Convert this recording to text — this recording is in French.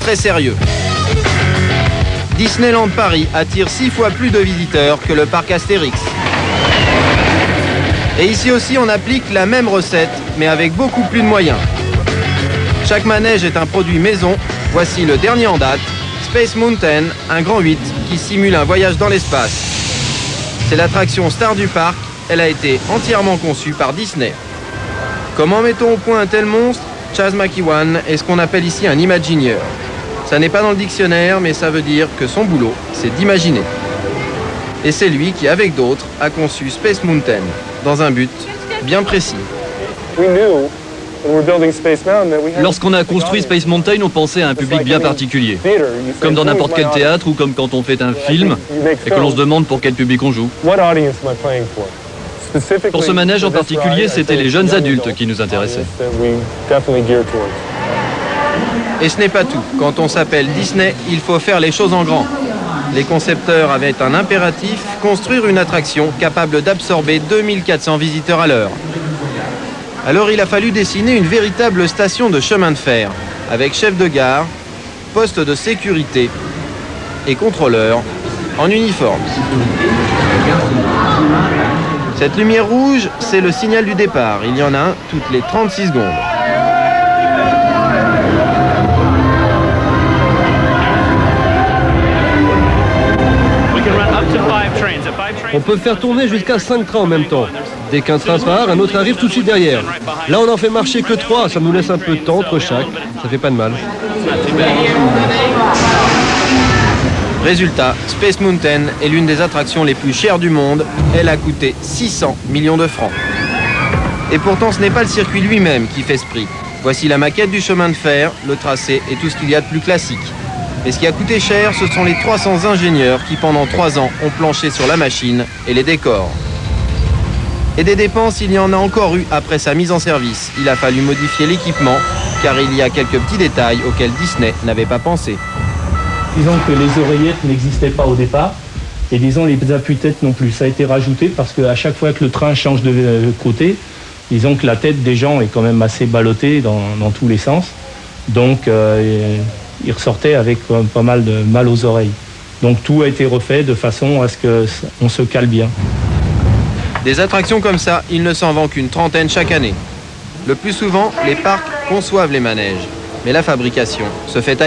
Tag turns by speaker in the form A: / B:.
A: très sérieux. Disneyland Paris attire 6 fois plus de visiteurs que le parc Astérix. Et ici aussi, on applique la même recette, mais avec beaucoup plus de moyens. Chaque manège est un produit maison. Voici le dernier en date, Space Mountain, un grand 8 qui simule un voyage dans l'espace. C'est l'attraction star du parc. Elle a été entièrement conçue par Disney. Comment mettons au point un tel monstre? Chas McEwan est ce qu'on appelle ici un imagineer. Ça n'est pas dans le dictionnaire, mais ça veut dire que son boulot, c'est d'imaginer. Et c'est lui qui, avec d'autres, a conçu Space Mountain, dans un but bien précis.
B: Lorsqu'on a construit Space Mountain, on pensait à un public bien particulier. Comme dans n'importe quel théâtre ou comme quand on fait un film et que l'on se demande pour quel public on joue. Pour ce manège en particulier, c'était les jeunes adultes qui nous intéressaient.
A: Et ce n'est pas tout. Quand on s'appelle Disney, il faut faire les choses en grand. Les concepteurs avaient un impératif, construire une attraction capable d'absorber 2400 visiteurs à l'heure. Alors il a fallu dessiner une véritable station de chemin de fer, avec chef de gare, poste de sécurité et contrôleur en uniforme. Cette lumière rouge, c'est le signal du départ. Il y en a un toutes les 36 secondes.
C: On peut faire tourner jusqu'à 5 trains en même temps. Dès qu'un train part, un autre arrive tout de suite derrière. Là, on n'en fait marcher que 3, ça nous laisse un peu de temps entre chaque. Ça fait pas de mal.
A: Résultat, Space Mountain est l'une des attractions les plus chères du monde. Elle a coûté 600 millions de francs. Et pourtant, ce n'est pas le circuit lui-même qui fait ce prix. Voici la maquette du chemin de fer, le tracé et tout ce qu'il y a de plus classique. Et ce qui a coûté cher, ce sont les 300 ingénieurs qui, pendant 3 ans, ont planché sur la machine et les décors. Et des dépenses, il y en a encore eu après sa mise en service. Il a fallu modifier l'équipement, car il y a quelques petits détails auxquels Disney n'avait pas pensé.
D: Disons que les oreillettes n'existaient pas au départ, et disons les appuis-têtes non plus. Ça a été rajouté parce qu'à chaque fois que le train change de côté, disons que la tête des gens est quand même assez ballottée dans tous les sens. Donc ils ressortaient avec pas mal de mal aux oreilles. Donc tout a été refait de façon à ce qu'on se cale bien.
A: Des attractions comme ça, il ne s'en vend qu'une trentaine chaque année. Le plus souvent, les parcs conçoivent les manèges, mais la fabrication se fait ailleurs.